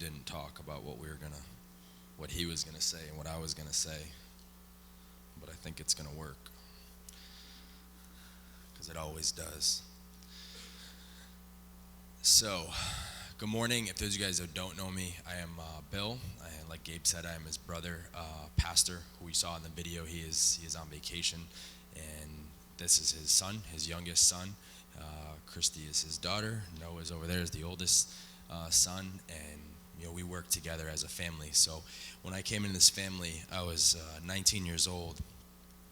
didn't talk about what he was gonna say and what I was gonna say, but I think it's gonna work, because it always does. So, good morning. If those of you guys that don't know me, I am Bill. Like Gabe said, I am his brother, pastor, who we saw in the video. He is on vacation, and this is his son, his youngest son. Christy is his daughter. Noah's over there is the oldest son, and we work together as a family. So when I came into this family, I was 19 years old,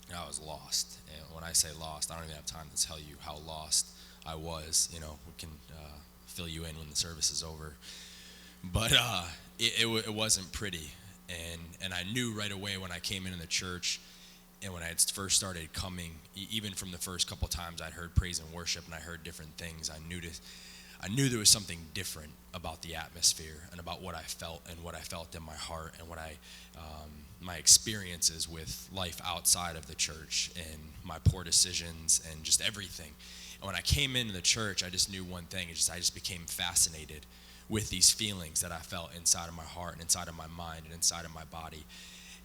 and I was lost. And when I say lost, I don't even have time to tell you how lost I was. We can fill you in when the service is over. But it wasn't pretty, and I knew right away when I came into the church, and when I had first started coming, even from the first couple times I'd heard praise and worship and I heard different things, I knew there was something different about the atmosphere and about what I felt in my heart and what my experiences with life outside of the church and my poor decisions and just everything. And when I came into the church, I just knew one thing. I just became fascinated with these feelings that I felt inside of my heart and inside of my mind and inside of my body.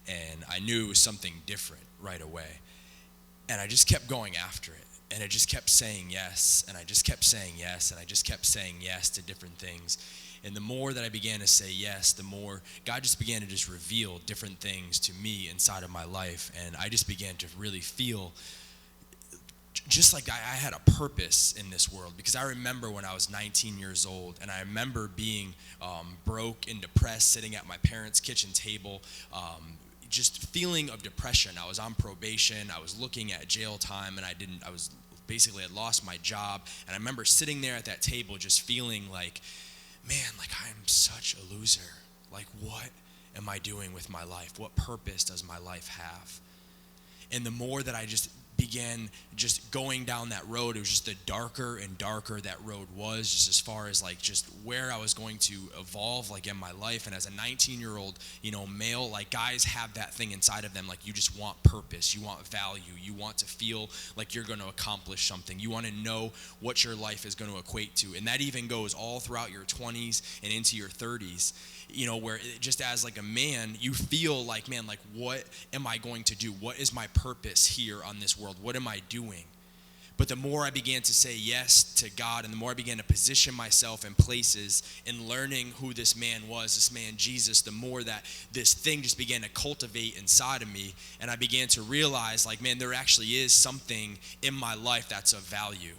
And I knew it was something different right away. And I just kept going after it. And I just kept saying yes. And I just kept saying yes. And I just kept saying yes to different things. And the more that I began to say yes, the more God just began to just reveal different things to me inside of my life. And I just began to really feel just like I had a purpose in this world, because I remember when I was 19 years old, and I remember being broke and depressed, sitting at my parents' kitchen table, just feeling of depression. I was on probation. I was looking at jail time, and I was basically had lost my job. And I remember sitting there at that table, just feeling like, man, like I'm such a loser. Like, what am I doing with my life? What purpose does my life have? And the more that I just began just going down that road, it was just the darker and darker that road was, just as far as like just where I was going to evolve like in my life. And as a 19-year-old male, like guys have that thing inside of them, like you just want purpose, you want value, you want to feel like you're going to accomplish something, you want to know what your life is going to equate to. And that even goes all throughout your 20s and into your 30s, where just as like a man, you feel like, man, like what am I going to do? What is my purpose here on this world? What am I doing? But the more I began to say yes to God, and the more I began to position myself in places and learning who this man was, this man Jesus, the more that this thing just began to cultivate inside of me. And I began to realize, like, man, there actually is something in my life that's of value.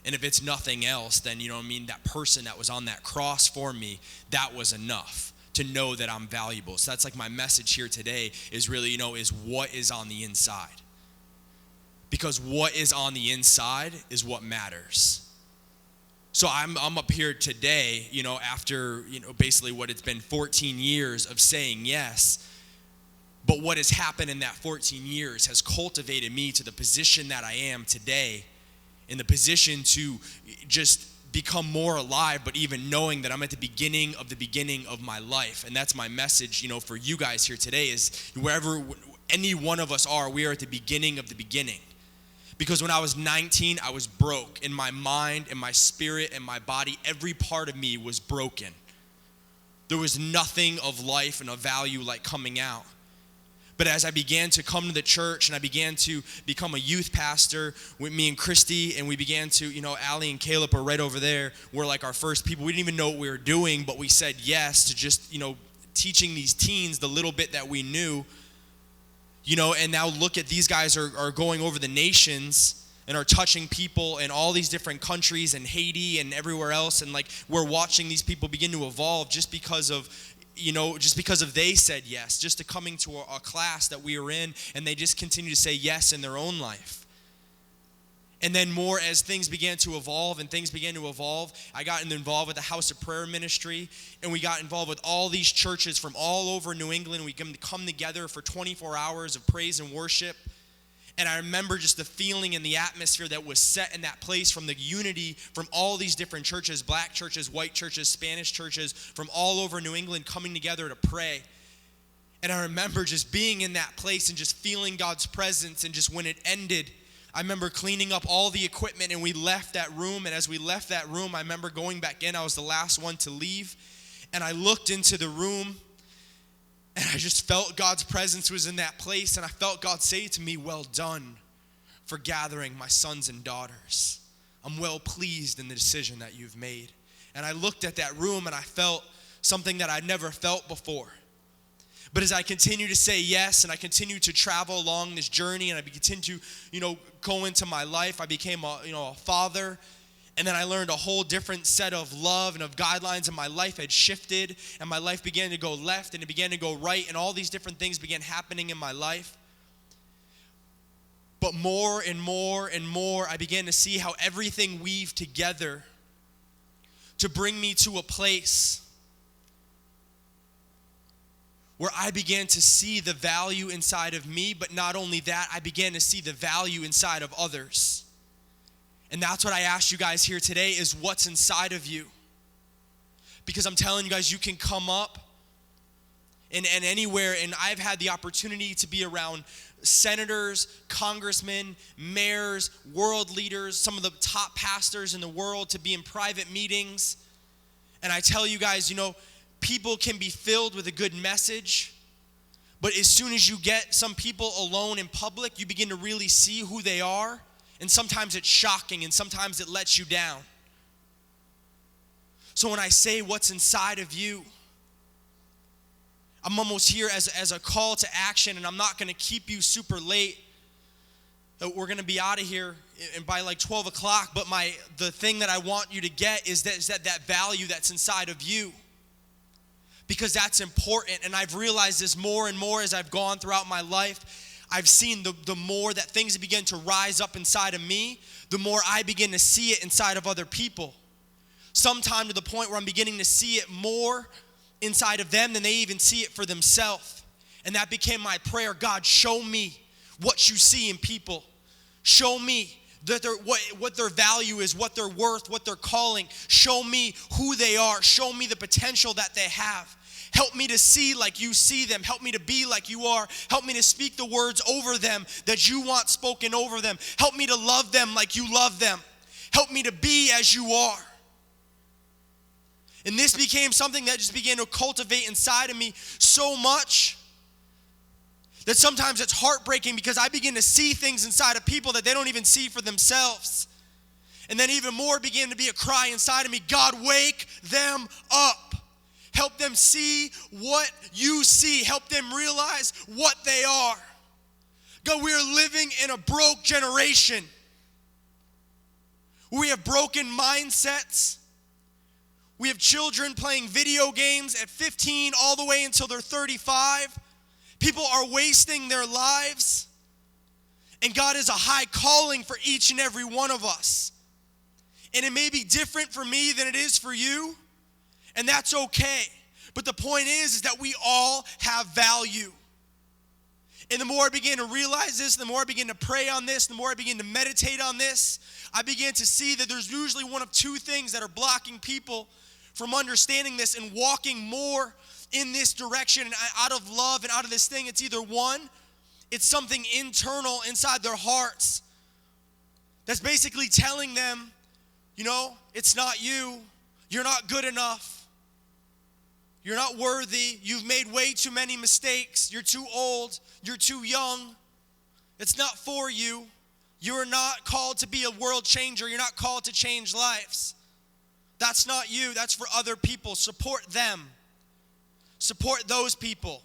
And if it's nothing else, then, that person that was on that cross for me, that was enough to know that I'm valuable. So that's like my message here today is really, is what is on the inside. Because what is on the inside is what matters. So I'm up here today, after, basically what it's been 14 years of saying yes. But what has happened in that 14 years has cultivated me to the position that I am today, in the position to just become more alive, but even knowing that I'm at the beginning of my life. And that's my message, for you guys here today, is wherever any one of us are, we are at the beginning of the beginning. Because when I was 19, I was broke in my mind, in my spirit, and my body. Every part of me was broken. There was nothing of life and of value like coming out. But as I began to come to the church and I began to become a youth pastor with me and Christy, and we began to, Allie and Caleb are right over there. We're like our first people. We didn't even know what we were doing, but we said yes to just, teaching these teens the little bit that we knew. And now look at these guys are going over the nations and are touching people in all these different countries and Haiti and everywhere else. And like we're watching these people begin to evolve just because of they said yes, just to coming to a class that we were in, and they just continue to say yes in their own life. And then more as things began to evolve, I got involved with the House of Prayer ministry, and we got involved with all these churches from all over New England. We come together for 24 hours of praise and worship. And I remember just the feeling and the atmosphere that was set in that place, from the unity from all these different churches, black churches, white churches, Spanish churches, from all over New England coming together to pray. And I remember just being in that place and just feeling God's presence. And just when it ended, I remember cleaning up all the equipment, and we left that room. And as we left that room, I remember going back in. I was the last one to leave. And I looked into the room, and I just felt God's presence was in that place, and I felt God say to me, "Well done for gathering my sons and daughters. I'm well pleased in the decision that you've made." And I looked at that room, and I felt something that I'd never felt before. But as I continue to say yes, and I continue to travel along this journey, and I continue to, go into my life, I became a father. And then I learned a whole different set of love and of guidelines, and my life had shifted, and my life began to go left, and it began to go right, and all these different things began happening in my life. But more and more and more, I began to see how everything weaved together to bring me to a place where I began to see the value inside of me, but not only that, I began to see the value inside of others. And that's what I asked you guys here today, is what's inside of you. Because I'm telling you guys, you can come up and anywhere, and I've had the opportunity to be around senators, congressmen, mayors, world leaders, some of the top pastors in the world, to be in private meetings. And I tell you guys, people can be filled with a good message, but as soon as you get some people alone in public, you begin to really see who they are. And sometimes it's shocking, and sometimes it lets you down. So when I say what's inside of you, I'm almost here as a call to action, and I'm not going to keep you super late. We're going to be out of here and by like 12 o'clock, but the thing that I want you to get is that value that's inside of you. Because that's important, and I've realized this more and more as I've gone throughout my life. I've seen the more that things begin to rise up inside of me, the more I begin to see it inside of other people. Sometime to the point where I'm beginning to see it more inside of them than they even see it for themselves. And that became my prayer. God, show me what you see in people. Show me that what their value is, what they're worth, what they're calling. Show me who they are. Show me the potential that they have. Help me to see like you see them. Help me to be like you are. Help me to speak the words over them that you want spoken over them. Help me to love them like you love them. Help me to be as you are. And this became something that just began to cultivate inside of me so much that sometimes it's heartbreaking, because I begin to see things inside of people that they don't even see for themselves. And then even more began to be a cry inside of me, God, wake them up. Help them see what you see. Help them realize what they are. God, we are living in a broke generation. We have broken mindsets. We have children playing video games at 15 all the way until they're 35. People are wasting their lives. And God is a high calling for each and every one of us. And it may be different for me than it is for you. And that's okay. But the point is that we all have value. And the more I began to realize this, the more I began to pray on this, the more I began to meditate on this, I began to see that there's usually one of two things that are blocking people from understanding this and walking more in this direction and out of love and out of this thing. It's either one, it's something internal inside their hearts that's basically telling them, it's not you. You're not good enough. You're not worthy. You've made way too many mistakes. You're too old. You're too young. It's not for you. You're not called to be a world changer. You're not called to change lives. That's not you. That's for other people. Support them. Support those people.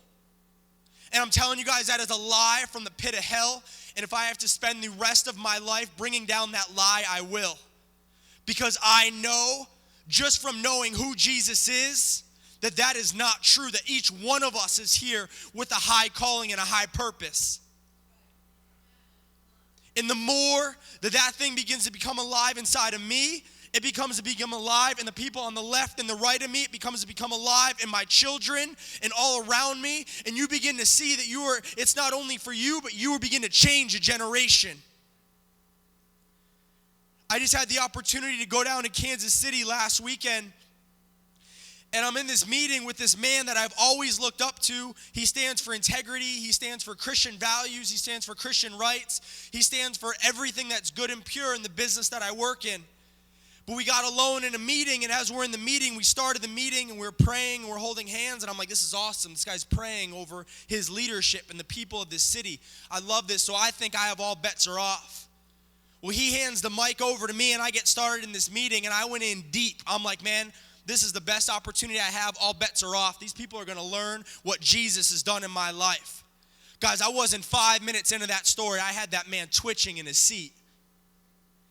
And I'm telling you guys, that is a lie from the pit of hell. And if I have to spend the rest of my life bringing down that lie, I will. Because I know, just from knowing who Jesus is, that is not true, that each one of us is here with a high calling and a high purpose. And the more that thing begins to become alive inside of me, it becomes to become alive in the people on the left and the right of me. It becomes to become alive in my children and all around me. And you begin to see that it's not only for you, but you will begin to change a generation. I just had the opportunity to go down to Kansas City last weekend. And I'm in this meeting with this man that I've always looked up to. He stands for integrity. He stands for Christian values. He stands for Christian rights. He stands for everything that's good and pure in the business that I work in. But we got alone in a meeting, and as we're in the meeting, we started the meeting, and we're praying, and we're holding hands, and I'm like, this is awesome. This guy's praying over his leadership and the people of this city. I love this, so I think I have all bets are off. Well, he hands the mic over to me, and I get started in this meeting, and I went in deep. I'm like, man, this is the best opportunity I have. All bets are off. These people are going to learn what Jesus has done in my life. Guys, I wasn't 5 minutes into that story. I had that man twitching in his seat.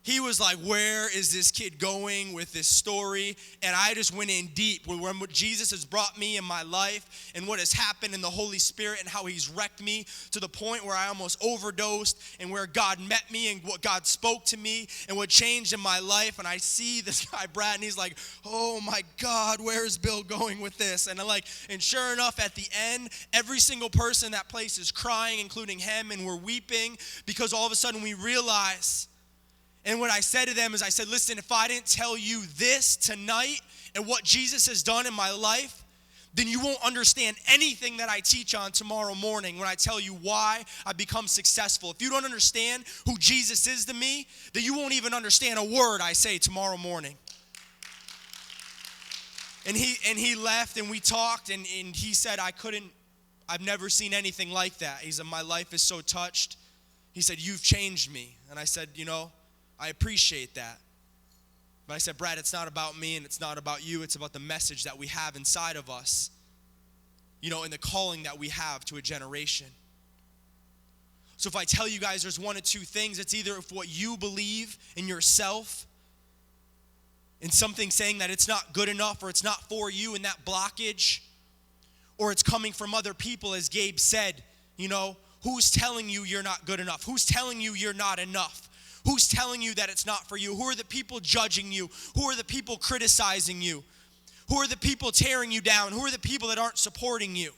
He was like, where is this kid going with this story? And I just went in deep with what Jesus has brought me in my life and what has happened in the Holy Spirit and how he's wrecked me to the point where I almost overdosed and where God met me and what God spoke to me and what changed in my life. And I see this guy, Brad, and he's like, oh my God, where's Bill going with this? And I'm like, and sure enough, at the end, every single person in that place is crying, including him, and we're weeping because all of a sudden we realize. And what I said to them is I said, listen, if I didn't tell you this tonight and what Jesus has done in my life, then you won't understand anything that I teach on tomorrow morning when I tell you why I become successful. If you don't understand who Jesus is to me, then you won't even understand a word I say tomorrow morning. And he left and we talked and he said, I've never seen anything like that. He said, my life is so touched. He said, you've changed me. And I said, I appreciate that. But I said, Brad, it's not about me and it's not about you. It's about the message that we have inside of us, and the calling that we have to a generation. So if I tell you guys there's one of two things, it's either if what you believe in yourself and something saying that it's not good enough or it's not for you and that blockage, or it's coming from other people, as Gabe said, who's telling you you're not good enough? Who's telling you you're not enough? Who's telling you that it's not for you? Who are the people judging you? Who are the people criticizing you? Who are the people tearing you down? Who are the people that aren't supporting you?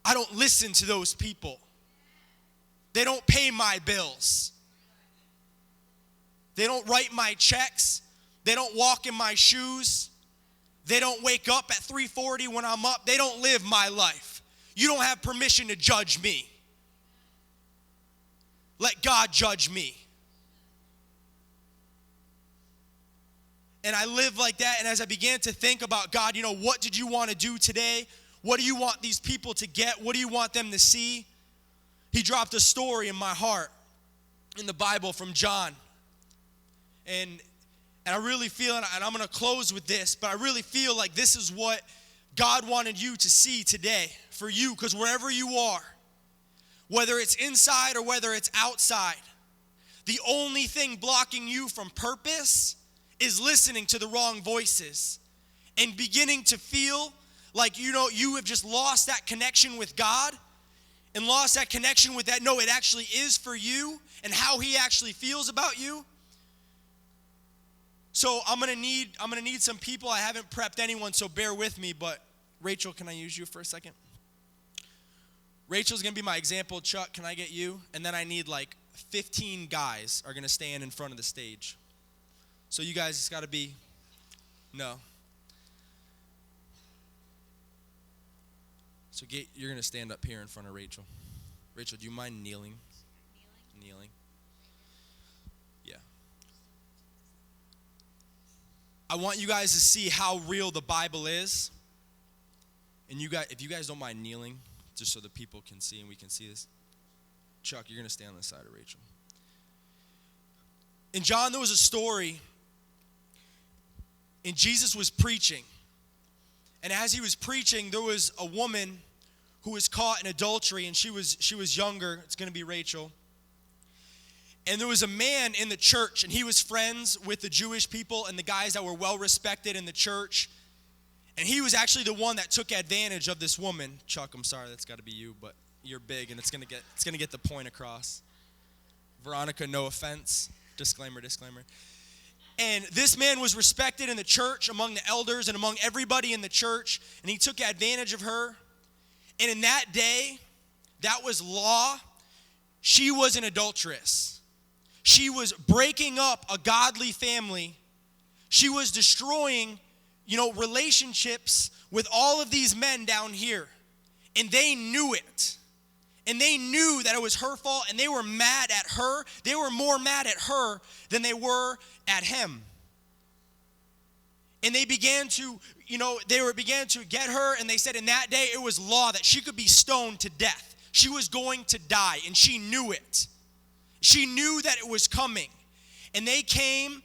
I don't listen to those people. They don't pay my bills. They don't write my checks. They don't walk in my shoes. They don't wake up at 3:40 when I'm up. They don't live my life. You don't have permission to judge me. Let God judge me. And I live like that, and as I began to think about, God, what did you want to do today? What do you want these people to get? What do you want them to see? He dropped a story in my heart in the Bible from John. And I really feel, and I'm going to close with this, but I really feel like this is what God wanted you to see today for you, because wherever you are, whether it's inside or whether it's outside, the only thing blocking you from purpose is listening to the wrong voices and beginning to feel like, you have just lost that connection with God and lost that connection with that. No, it actually is for you and how he actually feels about you. So I'm gonna need some people. I haven't prepped anyone, so bear with me, but Rachel, can I use you for a second? Rachel's going to be my example. Chuck, can I get you? And then I need 15 guys are going to stand in front of the stage. So you guys, it's got to be, no. So you're going to stand up here in front of Rachel. Rachel, do you mind kneeling? Kneeling. Yeah. I want you guys to see how real the Bible is. And if you guys don't mind kneeling, just so the people can see and we can see this. Chuck, you're going to stand on the side of Rachel. In John, there was a story, and Jesus was preaching. And as he was preaching, there was a woman who was caught in adultery, and she was younger. It's going to be Rachel. And there was a man in the church, and he was friends with the Jewish people and the guys that were well respected in the church. And he was actually the one that took advantage of this woman. Chuck, I'm sorry, that's got to be you, but you're big, and it's gonna get the point across. Veronica, no offense. Disclaimer. And this man was respected in the church among the elders and among everybody in the church, and he took advantage of her. And in that day, that was law. She was an adulteress. She was breaking up a godly family. She was destroying relationships with all of these men down here. And they knew it. And they knew that it was her fault, and they were mad at her. They were more mad at her than they were at him. And they began to, began to get her, and they said in that day it was law that she could be stoned to death. She was going to die, and she knew it. She knew that it was coming. And they came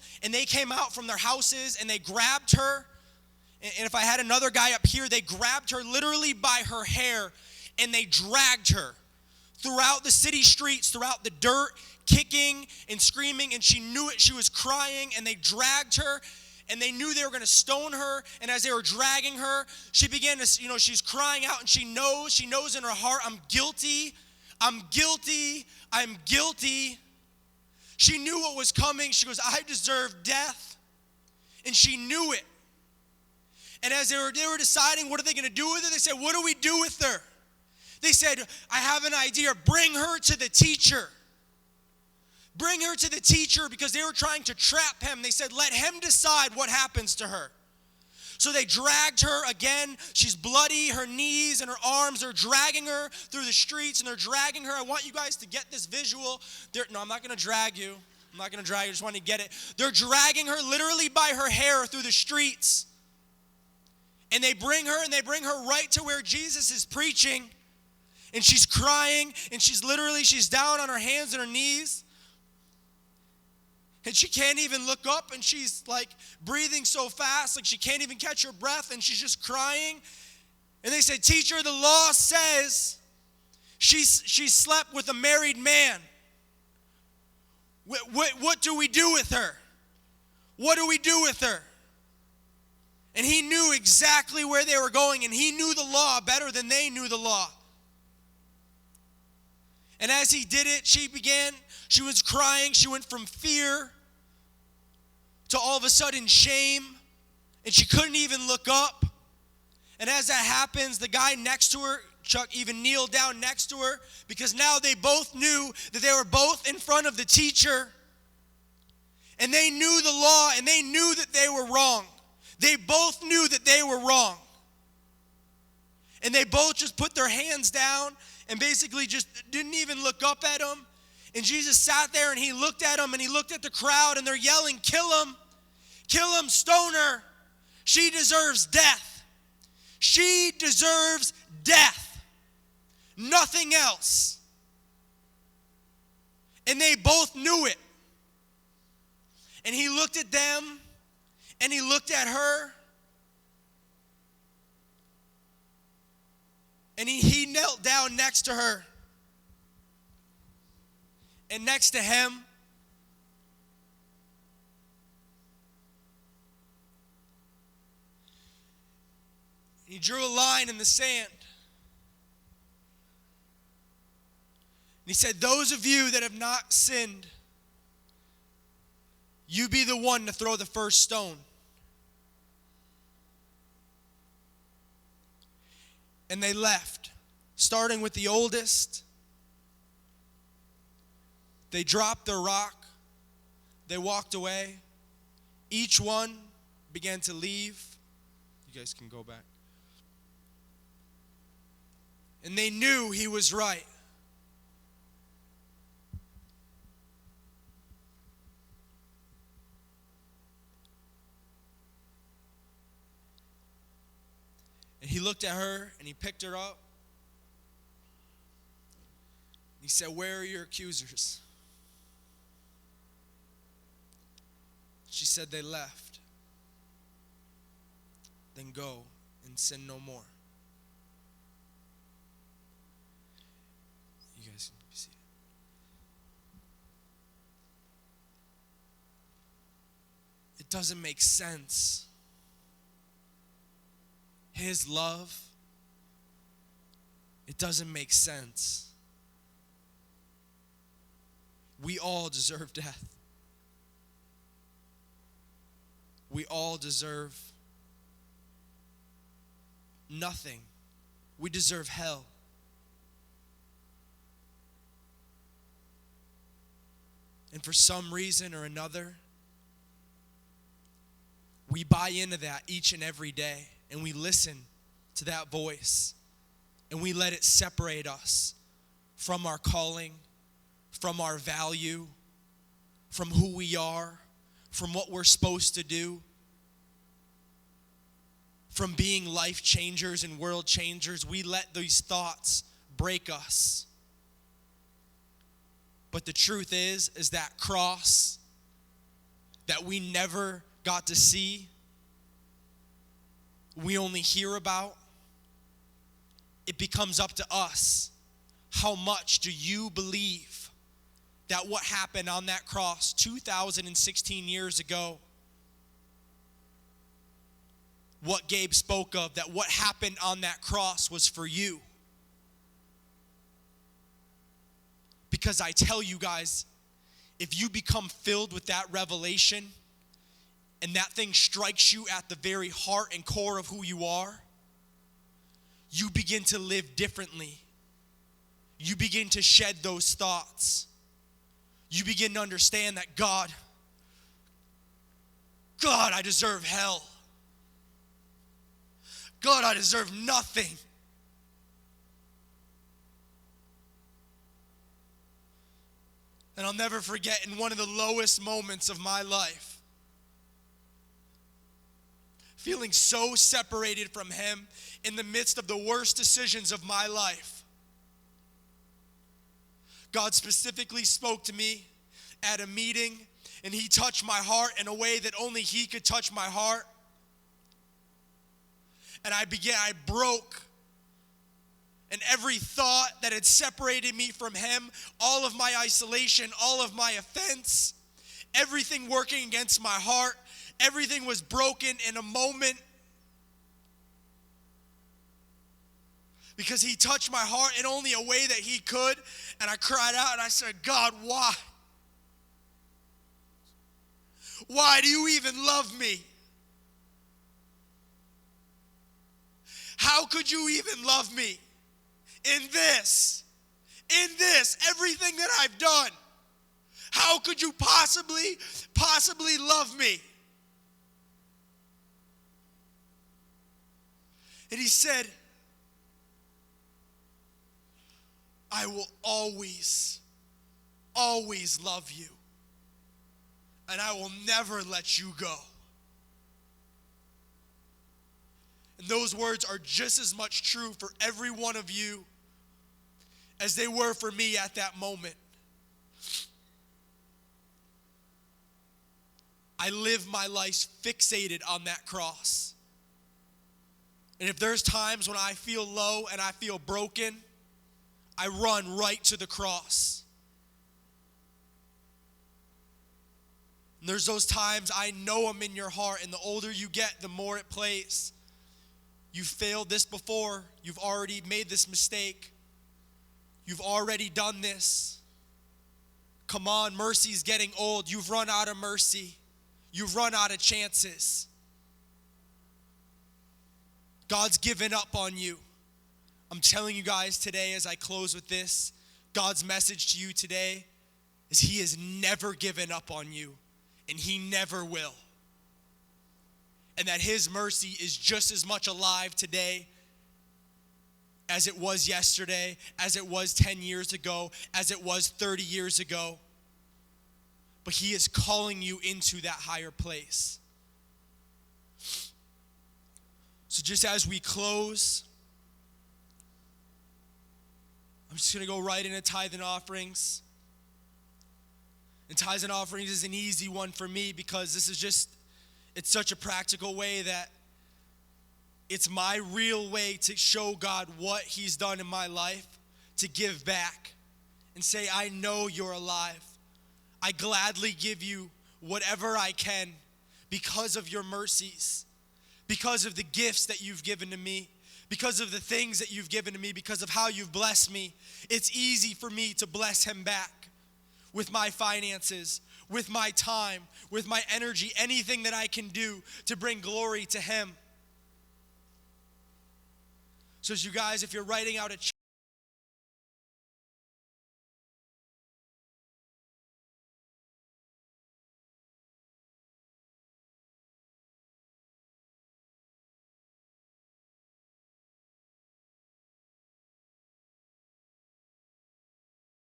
out from their houses, and they grabbed her. And if I had another guy up here, they grabbed her literally by her hair, and they dragged her throughout the city streets, throughout the dirt, kicking and screaming, and she knew it. She was crying, and they dragged her, and they knew they were going to stone her. And as they were dragging her, she began to, she's crying out, and she knows in her heart, I'm guilty, I'm guilty, I'm guilty. She knew what was coming. She goes, I deserve death, and she knew it. And as they were deciding what are they going to do with her, they said, what do we do with her? They said, I have an idea. Bring her to the teacher. Bring her to the teacher, because they were trying to trap him. They said, let him decide what happens to her. So they dragged her again. She's bloody. Her knees and her arms are dragging her through the streets, and they're dragging her. I want you guys to get this visual. No, I'm not going to drag you. I'm not going to drag you. I just want to get it. They're dragging her literally by her hair through the streets. And they bring her right to where Jesus is preaching. And she's crying, and she's down on her hands and her knees. And she can't even look up, and she's like breathing so fast, like she can't even catch her breath, and she's just crying. And they said, teacher, the law says she slept with a married man. What do we do with her? What do we do with her? And he knew exactly where they were going, and he knew the law better than they knew the law. And as he did it, she was crying. She went from fear to all of a sudden shame, and she couldn't even look up. And as that happens, the guy next to her, Chuck, even kneeled down next to her, because now they both knew that they were both in front of the teacher, and they knew the law, and they knew that they were wrong. They both knew that they were wrong. And they both just put their hands down and basically just didn't even look up at him. And Jesus sat there, and he looked at them, and he looked at the crowd, and they're yelling, kill him, stone her. She deserves death. She deserves death. Nothing else. And they both knew it. And he looked at them, and he looked at her, and he knelt down next to her. And next to him, he drew a line in the sand. And he said, those of you that have not sinned, you be the one to throw the first stone. And they left, starting with the oldest. They dropped their rock. They walked away. Each one began to leave. You guys can go back. And they knew he was right. And he looked at her, and he picked her up. He said, where are your accusers? She said, they left. Then go and sin no more. You guys can be seated. It doesn't make sense. His love, it doesn't make sense. We all deserve death. We all deserve nothing. We deserve hell. And for some reason or another, we buy into that each and every day, and we listen to that voice, and we let it separate us from our calling, from our value, from who we are, from what we're supposed to do, from being life changers and world changers. We let these thoughts break us. But the truth is that cross that we never got to see, we only hear about, it becomes up to us. How much do you believe that what happened on that cross 2016 years ago, what Gabe spoke of, that what happened on that cross was for you? Because I tell you guys, if you become filled with that revelation and that thing strikes you at the very heart and core of who you are, you begin to live differently. You begin to shed those thoughts. You begin to understand that God, I deserve hell. God, I deserve nothing. And I'll never forget, in one of the lowest moments of my life, feeling so separated from him in the midst of the worst decisions of my life, God specifically spoke to me at a meeting, and he touched my heart in a way that only he could touch my heart. And I broke. And every thought that had separated me from him, all of my isolation, all of my offense, everything working against my heart, everything was broken in a moment. Because he touched my heart in only a way that he could. And I cried out and I said, God, why? Why do you even love me? How could you even love me in this, everything that I've done? How could you possibly love me? And he said, I will always love you, and I will never let you go. And those words are just as much true for every one of you as they were for me at that moment. I live my life fixated on that cross. And if there's times when I feel low and I feel broken, I run right to the cross. And there's those times I know I'm in your heart, and the older you get, the more it plays. You've failed this before. You've already made this mistake. You've already done this. Come on, mercy's getting old. You've run out of mercy. You've run out of chances. God's given up on you. I'm telling you guys today as I close with this, God's message to you today is he has never given up on you, and he never will. And that his mercy is just as much alive today as it was yesterday, as it was 10 years ago, as it was 30 years ago. But he is calling you into that higher place. So just as we close, I'm just going to go right into tithe and offerings. And tithes and offerings is an easy one for me because this is just, it's such a practical way that it's my real way to show God what he's done in my life, to give back and say, I know you're alive. I gladly give you whatever I can because of your mercies, because of the gifts that you've given to me, because of the things that you've given to me, because of how you've blessed me. It's easy for me to bless him back with my finances, with my time, with my energy, anything that I can do to bring glory to him. So as you guys, if you're writing out a